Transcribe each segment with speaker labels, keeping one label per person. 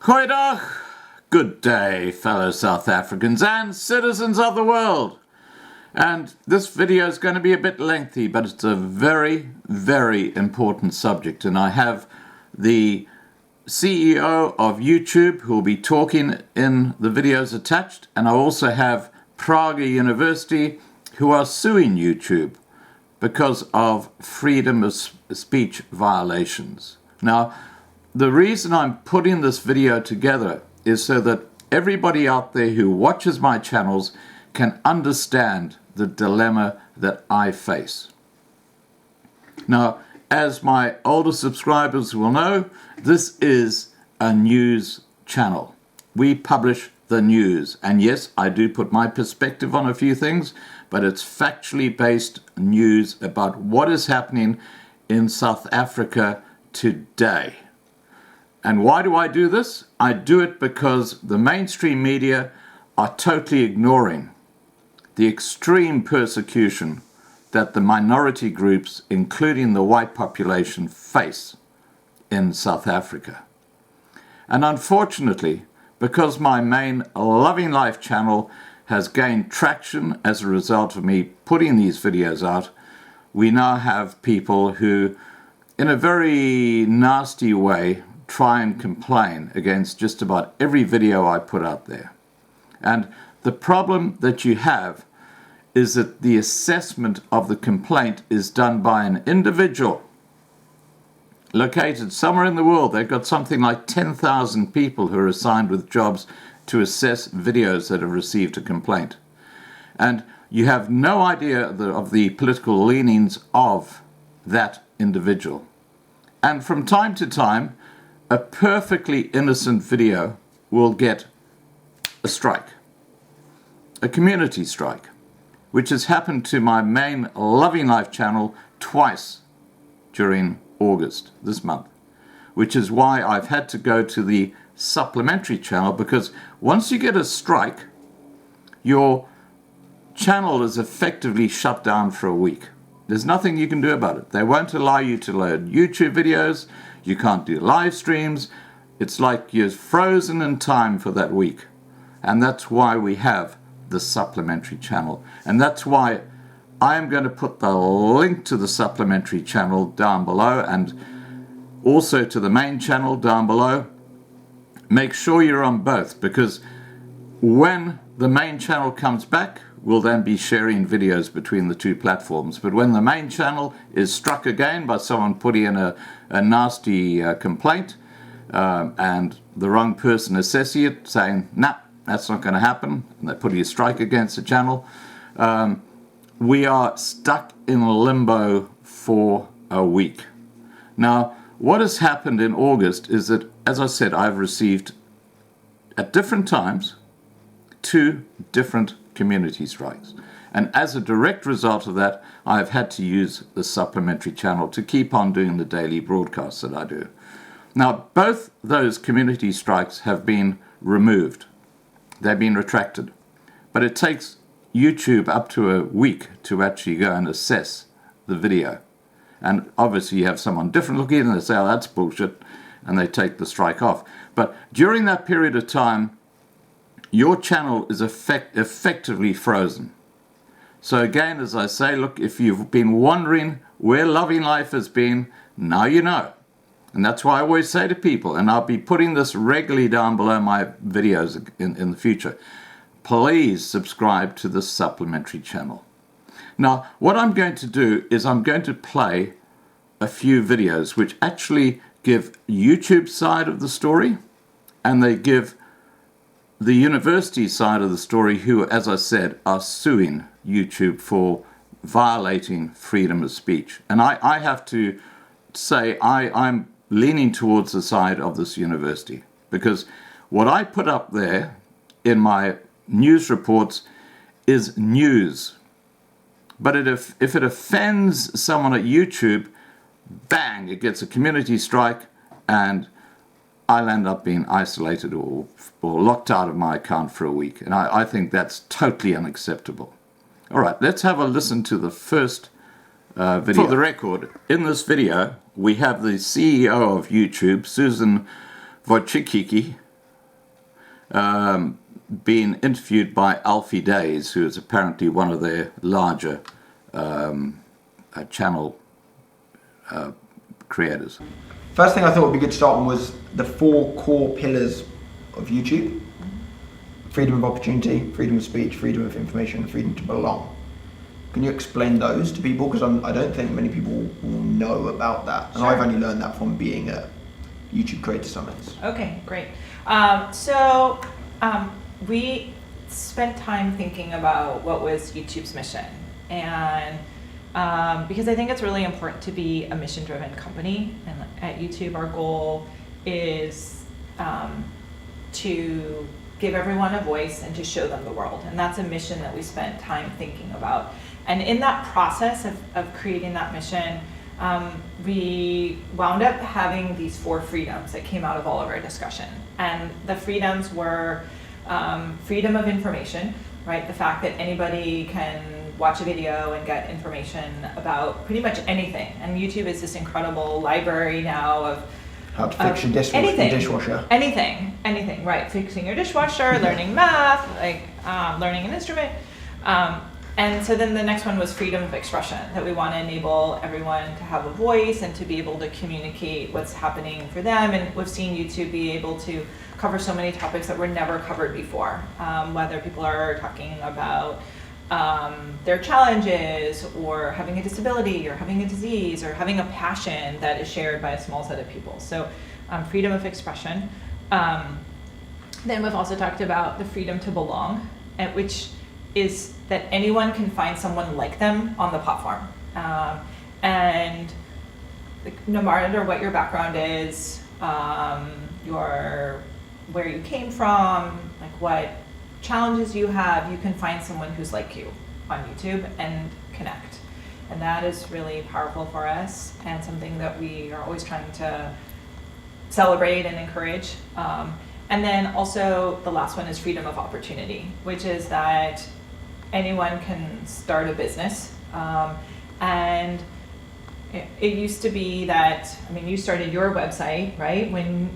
Speaker 1: Goeiedag, good day, fellow South Africans and citizens of the world. And this video is going to be a bit lengthy, but it's a very, very important subject. And I have the CEO of YouTube who will be talking in the videos attached. And I also have Prague University who are suing YouTube because of freedom of speech violations. Now, the reason I'm putting this video together is so that everybody out there who watches my channels can understand the dilemma that I face. Now, as my older subscribers will know, this is a news channel. We publish the news. And yes, I do put my perspective on a few things, but it's factually based news about what is happening in South Africa today. And why do I do this? I do it because the mainstream media are totally ignoring the extreme persecution that the minority groups, including the white population, face in South Africa. And unfortunately, because my main Loving Life channel has gained traction as a result of me putting these videos out, we now have people who, in a very nasty way, try and complain against just about every video I put out there. And the problem that you have is that the assessment of the complaint is done by an individual located somewhere in the world. They've got something like 10,000 people who are assigned with jobs to assess videos that have received a complaint. And you have no idea of the political leanings of that individual. And from time to time, a perfectly innocent video will get a strike, a community strike, which has happened to my main Loving Life channel twice during August this month, which is why I've had to go to the supplementary channel, because once you get a strike, your channel is effectively shut down for a week. There's nothing you can do about it. They won't allow you to load YouTube videos. You can't do live streams. It's like you're frozen in time for that week. And that's why we have the supplementary channel. And that's why I am going to put the link to the supplementary channel down below, and also to the main channel down below. Make sure you're on both, because when the main channel comes back, we'll then be sharing videos between the two platforms. But when the main channel is struck again by someone putting in a nasty complaint, and the wrong person assessing it, saying, nah, that's not going to happen, and they put a strike against the channel, we are stuck in limbo for a week. Now, what has happened in August is that, as I said, I've received at different times 2 different community strikes. And as a direct result of that, I've had to use the supplementary channel to keep on doing the daily broadcasts that I do. Now, both those community strikes have been removed. They've been retracted. But it takes YouTube up to a week to actually go and assess the video. And obviously you have someone different looking and they say, oh, that's bullshit, and they take the strike off. But during that period of time, your channel is effectively frozen. So again, as I say, look, if you've been wondering where Loving Life has been, now you know. And that's why I always say to people, and I'll be putting this regularly down below my videos in the future, please subscribe to the supplementary channel. Now, what I'm going to do is I'm going to play a few videos which actually give YouTube's side of the story, and they give the university side of the story, who, as I said, are suing YouTube for violating freedom of speech. And I have to say I'm leaning towards the side of this university, because what I put up there in my news reports is news. But if it offends someone at YouTube, bang, it gets a community strike, and I'll end up being isolated or locked out of my account for a week. And I think that's totally unacceptable. All right, let's have a listen to the first video. For the record, in this video, we have the CEO of YouTube, Susan Wojcicki, been interviewed by Alfie Days, who is apparently one of their larger channel creators.
Speaker 2: First thing I thought would be good to start on was the 4 core pillars of YouTube. Freedom of opportunity, freedom of speech, freedom of information, freedom to belong. Can you explain those to people? Because I don't think many people will know about that. And
Speaker 3: Sure.
Speaker 2: I've only learned that from being at YouTube Creator Summits.
Speaker 3: Okay, great. We spent time thinking about what was YouTube's mission. And because I think it's really important to be a mission-driven company. And at YouTube, our goal is to give everyone a voice and to show them the world. And that's a mission that we spent time thinking about. And in that process of creating that mission, we wound up having these 4 freedoms that came out of all of our discussion. And the freedoms were freedom of information, right? The fact that anybody can watch a video and get information about pretty much anything. And YouTube is this incredible library now of
Speaker 2: How to fix your dishwasher.
Speaker 3: Anything, right? Fixing your dishwasher, learning math, learning an instrument. And so then the next one was freedom of expression, that we want to enable everyone to have a voice and to be able to communicate what's happening for them. And we've seen YouTube be able to cover so many topics that were never covered before, whether people are talking about their challenges or having a disability or having a disease or having a passion that is shared by a small set of people. So freedom of expression. Then we've also talked about the freedom to belong, which is that anyone can find someone like them on the platform. And no matter what your background is, where you came from, like what challenges you have, you can find someone who's like you on YouTube and connect. And that is really powerful for us and something that we are always trying to celebrate and encourage. And then also the last one is freedom of opportunity, which is that anyone can start a business. And it used to be that, you started your website, right,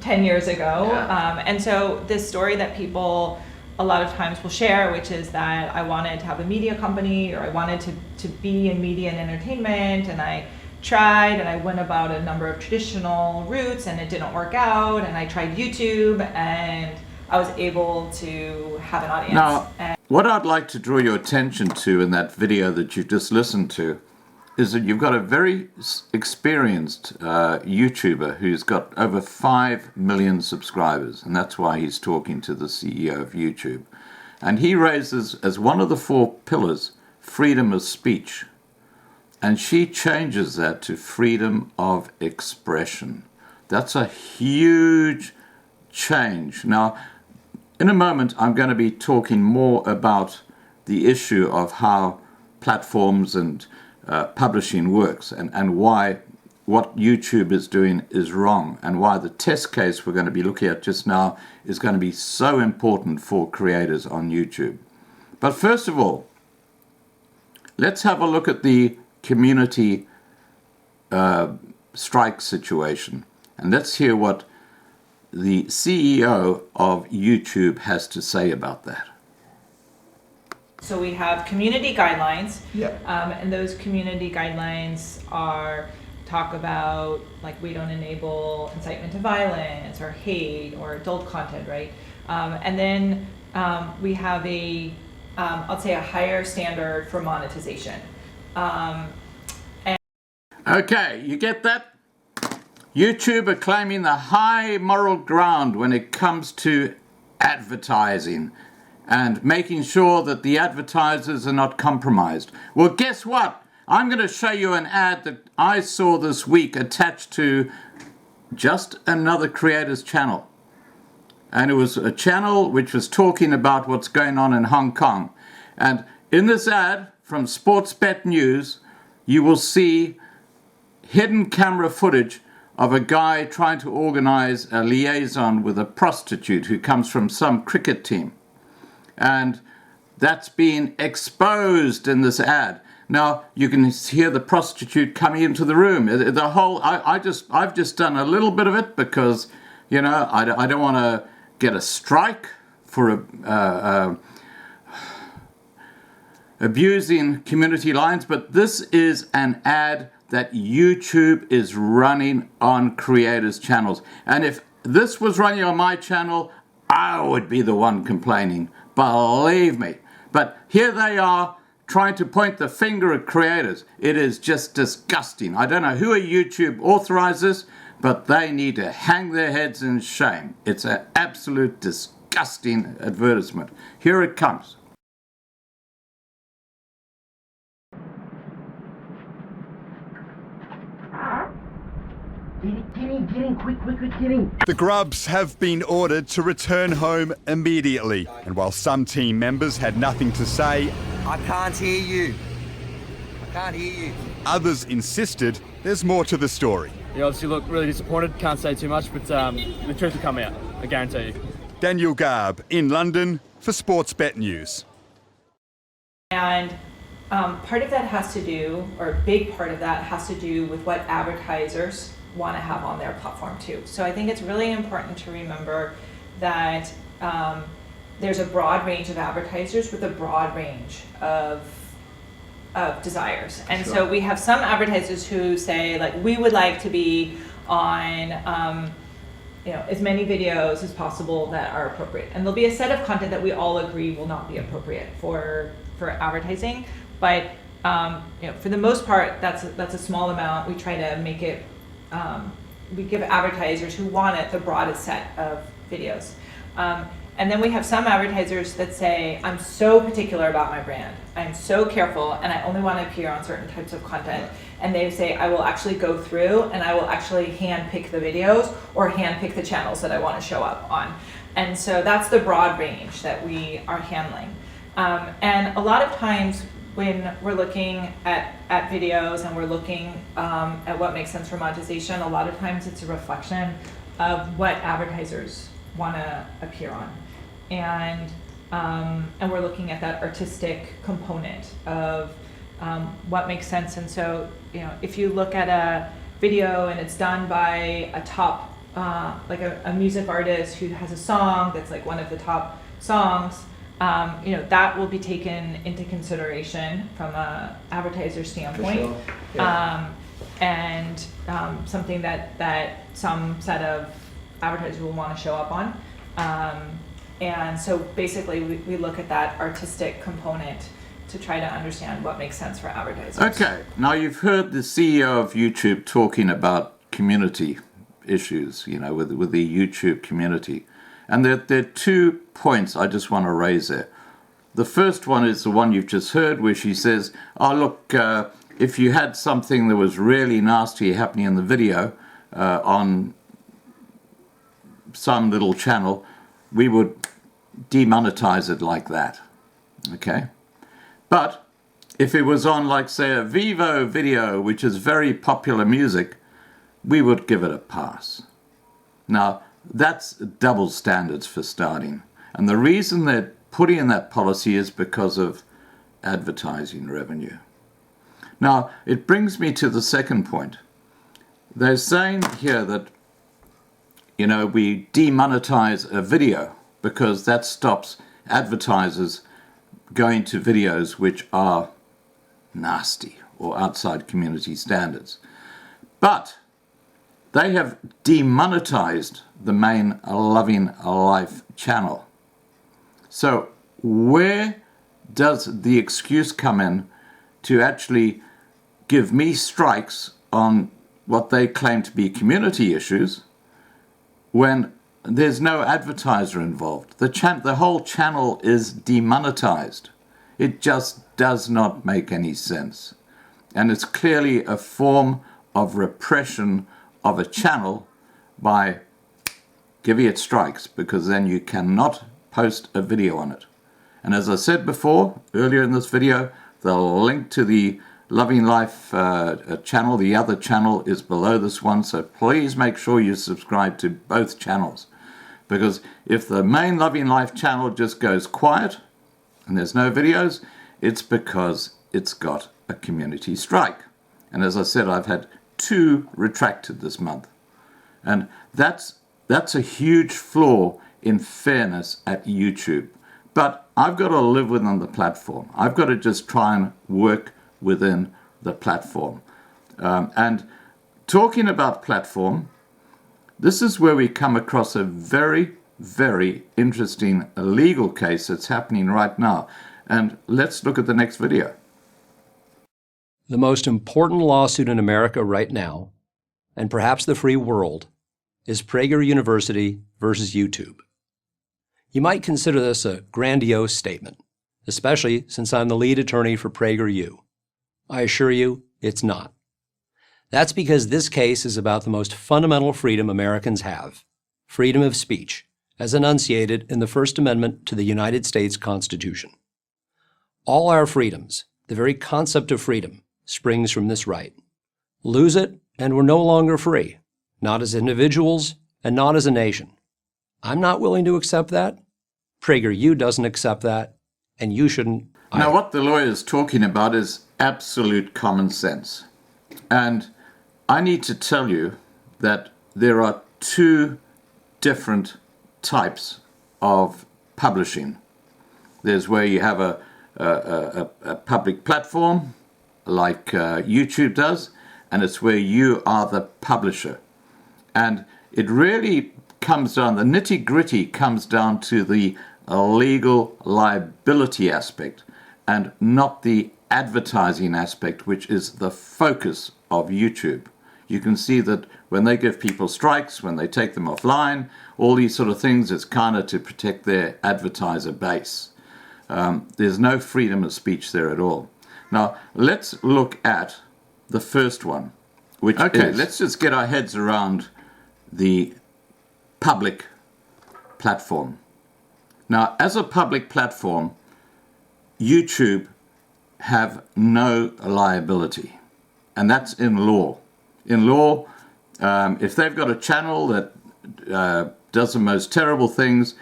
Speaker 3: 10 years ago.
Speaker 2: Yeah.
Speaker 3: And so this story that people a lot of times will share, which is that I wanted to have a media company, or I wanted to be in media and entertainment, and I tried and I went about a number of traditional routes and it didn't work out, and I tried YouTube and I was able to have an audience.
Speaker 1: Now, what I'd like to draw your attention to in that video that you just listened to is that you've got a very experienced YouTuber who's got over 5 million subscribers, and that's why he's talking to the CEO of YouTube. And he raises as one of the 4 pillars freedom of speech, and she changes that to freedom of expression. That's a huge change. Now, in a moment, I'm going to be talking more about the issue of how platforms and publishing works, and why what YouTube is doing is wrong, and why the test case we're going to be looking at just now is going to be so important for creators on YouTube. But first of all, let's have a look at the community strike situation, and let's hear what the CEO of YouTube has to say about that.
Speaker 3: So we have community guidelines,
Speaker 2: Yeah.
Speaker 3: and those community guidelines talk about, like, we don't enable incitement to violence or hate or adult content, right? And then we have I'll say a higher standard for monetization.
Speaker 1: Okay, you get that? YouTube are claiming the high moral ground when it comes to advertising and making sure that the advertisers are not compromised. Well, guess what? I'm going to show you an ad that I saw this week attached to just another creator's channel. And it was a channel which was talking about what's going on in Hong Kong. And in this ad from Sportsbet News, you will see hidden camera footage of a guy trying to organize a liaison with a prostitute who comes from some cricket team. And that's been exposed in this ad. Now you can hear the prostitute coming into the room. The whole, I've just done a little bit of it because, I don't want to get a strike for abusing community lines, but this is an ad that YouTube is running on creators' channels. And if this was running on my channel, I would be the one complaining, believe me. But here they are trying to point the finger at creators. It is just disgusting. I don't know who at YouTube authorized this, but they need to hang their heads in shame. It's an absolute disgusting advertisement. Here it comes.
Speaker 4: Get in, quick, get in.
Speaker 5: The Grubs have been ordered to return home immediately. And while some team members had nothing to say,
Speaker 4: I can't hear you.
Speaker 5: others insisted there's more to the story.
Speaker 6: You obviously look really disappointed, can't say too much, but the truth will come out, I guarantee you.
Speaker 5: Daniel Garb in London for Sportsbet News.
Speaker 3: And part of that has to do, or a big part of that has to do with what advertisers want to have on their platform too. So I think it's really important to remember that there's a broad range of advertisers with a broad range of desires. And so we have some advertisers who say, like, we would like to be on as many videos as possible that are appropriate. And there'll be a set of content that we all agree will not be appropriate for advertising. But for the most part, that's a small amount. We try to make it, we give advertisers who want it the broadest set of videos. And then we have some advertisers that say, I'm so particular about my brand. I'm so careful and I only want to appear on certain types of content. And they say, I will actually go through and I will actually hand pick the videos or hand pick the channels that I want to show up on. And so that's the broad range that we are handling. And a lot of times when we're looking at videos and we're looking at what makes sense for monetization, a lot of times it's a reflection of what advertisers want to appear on. And we're looking at that artistic component of what makes sense. And so, if you look at a video and it's done by a top, like a music artist who has a song that's like one of the top songs, that will be taken into consideration from a advertiser standpoint.
Speaker 2: For sure. Yeah.
Speaker 3: And something that some set of advertisers will want to show up on. And so basically we look at that artistic component to try to understand what makes sense for advertisers.
Speaker 1: Okay, now you've heard the CEO of YouTube talking about community issues, with the YouTube community. And there are 2 points I just want to raise there. The first one is the one you've just heard, where she says, oh, look, if you had something that was really nasty happening in the video on some little channel, we would demonetize it like that. Okay? But if it was on, like, say, a Vevo video, which is very popular music, we would give it a pass. Now, that's double standards for starting. And the reason they're putting in that policy is because of advertising revenue. Now, it brings me to the second point. They're saying here that, we demonetize a video because that stops advertisers going to videos which are nasty or outside community standards. But they have demonetized the main Loving Life channel. So where does the excuse come in to actually give me strikes on what they claim to be community issues when there's no advertiser involved? The whole channel is demonetized. It just does not make any sense. And it's clearly a form of repression of a channel by giving it strikes, because then you cannot post a video on it. And as I said before, earlier in this video, the link to the Loving Life channel, the other channel, is below this one, so please make sure you subscribe to both channels. Because if the main Loving Life channel just goes quiet and there's no videos, it's because it's got a community strike. And as I said, I've had 2 retracted this month. And that's a huge flaw in fairness at YouTube. But I've got to live within the platform. I've got to just try and work within the platform. And talking about platform, this is where we come across a very, very interesting legal case that's happening right now. And let's look at the next video.
Speaker 7: The most important lawsuit in America right now, and perhaps the free world, is Prager University versus YouTube. You might consider this a grandiose statement, especially since I'm the lead attorney for PragerU. I assure you, it's not. That's because this case is about the most fundamental freedom Americans have, freedom of speech, as enunciated in the First Amendment to the United States Constitution. All our freedoms, the very concept of freedom, springs from this right. Lose it, and we're no longer free, not as individuals and not as a nation. I'm not willing to accept that. PragerU doesn't accept that, and you shouldn't either.
Speaker 1: Now, what the lawyer is talking about is absolute common sense. And I need to tell you that there are two different types of publishing. There's where you have a public platform, like YouTube does, and it's where you are the publisher. And it really comes down, the nitty-gritty comes down to the legal liability aspect and not the advertising aspect, which is the focus of YouTube. You can see that when they give people strikes, when they take them offline, all these sort of things, it's kind of to protect their advertiser base. There's no freedom of speech there at all. Now, let's look at the first one, which is, let's just get our heads around the public platform. Now, as a public platform, YouTube have no liability, and that's in law. In law, if they've got a channel that does the most terrible things,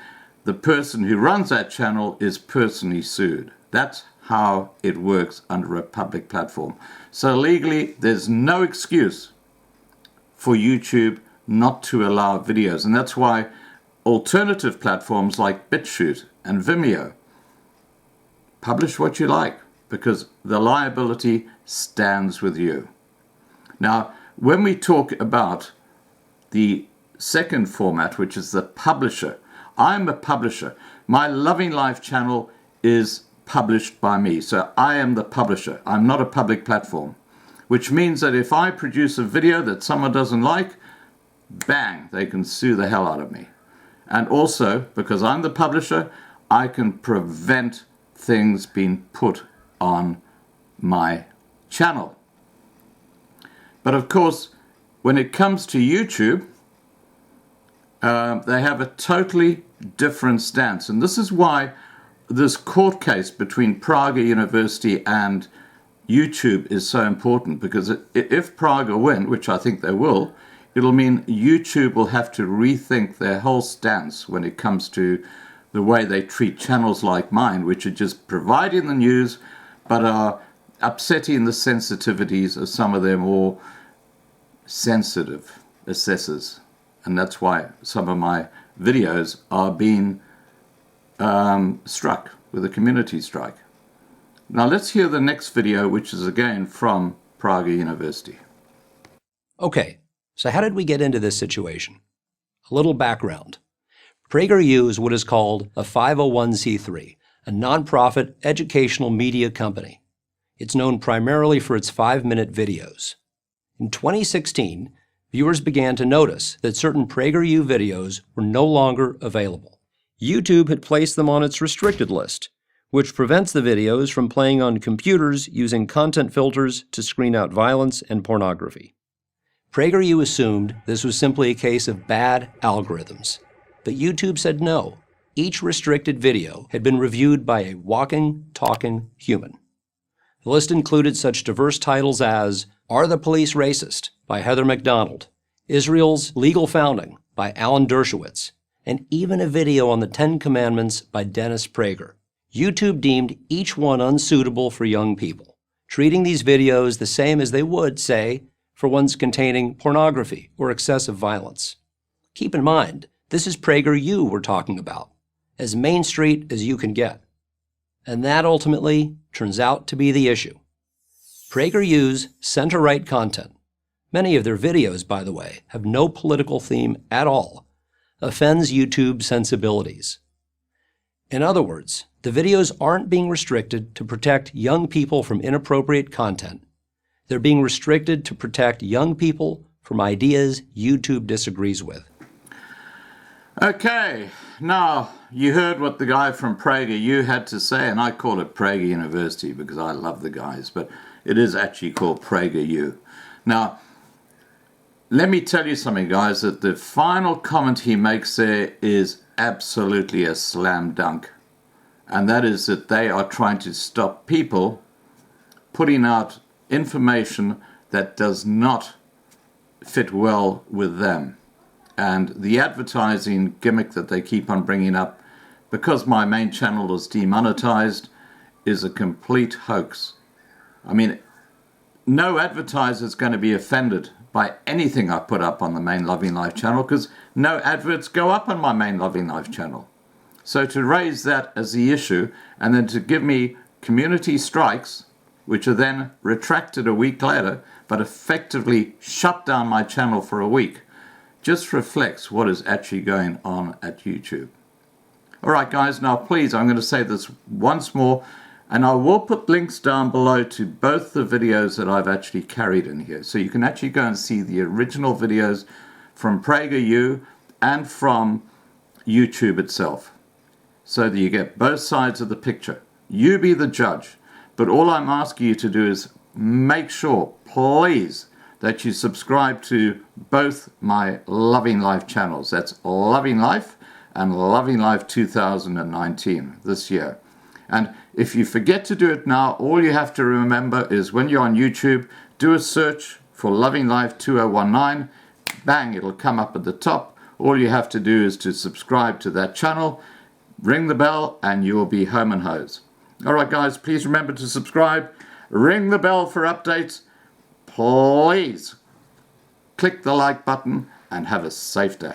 Speaker 1: the person who runs that channel is personally sued. That's how it works under a public platform. So legally, there's no excuse for YouTube not to allow videos, and that's why alternative platforms like BitChute and Vimeo publish what you like, because the liability stands with you. Now, when we talk about the second format, which is the publisher, I'm a publisher. My Loving Life channel is published by me, so I am the publisher. I'm not a public platform, which means that if I produce a video that someone doesn't like, bang, they can sue the hell out of me. And also, because I'm the publisher, I can prevent things being put on my channel. But of course, when it comes to YouTube, they have a totally different stance. And this is why this court case between Prager University and YouTube is so important, because if Prager win, which I think they will, it'll mean YouTube will have to rethink their whole stance when it comes to the way they treat channels like mine, which are just providing the news, but are upsetting the sensitivities of some of their more sensitive assessors. And that's why some of my videos are being struck with a community strike. Now let's hear the next video, which is again from Prager University.
Speaker 7: Okay, so how did we get into this situation? A little background. PragerU is what is called a 501c3, a nonprofit educational media company. It's known primarily for its 5-minute videos. In 2016, viewers began to notice that certain PragerU videos were no longer available. YouTube had placed them on its restricted list, which prevents the videos from playing on computers using content filters to screen out violence and pornography. PragerU assumed this was simply a case of bad algorithms, but YouTube said no. Each restricted video had been reviewed by a walking, talking human. The list included such diverse titles as Are the Police Racist? By Heather McDonald, Israel's Legal Founding by Alan Dershowitz, and even a video on the 10 Commandments by Dennis Prager. YouTube deemed each one unsuitable for young people, treating these videos the same as they would, say, for ones containing pornography or excessive violence. Keep in mind This is PragerU we're talking about, as Main Street as you can get. And that ultimately turns out to be the issue. PragerU's center-right content, many of their videos, by the way, have no political theme at all, offends YouTube sensibilities. In other words, the videos aren't being restricted to protect young people from inappropriate content. They're being restricted to protect young people from ideas YouTube disagrees with.
Speaker 1: Okay, now you heard what the guy from PragerU had to say, and I call it Prager University because I love the guys, but it is actually called PragerU. Now, let me tell you something, guys, that the final comment he makes there is absolutely a slam dunk, and that is that they are trying to stop people putting out information that does not fit well with them. And the advertising gimmick that they keep on bringing up, because my main channel is demonetized, is a complete hoax. I mean, no advertiser is going to be offended by anything I put up on the main Loving Life channel, because no adverts go up on my main Loving Life channel. So to raise that as the issue, and then to give me community strikes, which are then retracted a week later, but effectively shut down my channel for a week, just reflects what is actually going on at YouTube. All right, guys, now please, I'm going to say this once more, and I will put links down below to both the videos that I've actually carried in here. So you can actually go and see the original videos from PragerU and from YouTube itself, so that you get both sides of the picture. You be the judge. But all I'm asking you to do is make sure, please, that you subscribe to both my Loving Life channels. That's Loving Life and Loving Life 2019 this year. And if you forget to do it now, all you have to remember is when you're on YouTube, do a search for Loving Life 2019. Bang, it'll come up at the top. All you have to do is to subscribe to that channel, ring the bell, and you'll be home and hose. All right, guys, please remember to subscribe, ring the bell for updates. Please click the like button and have a safe day.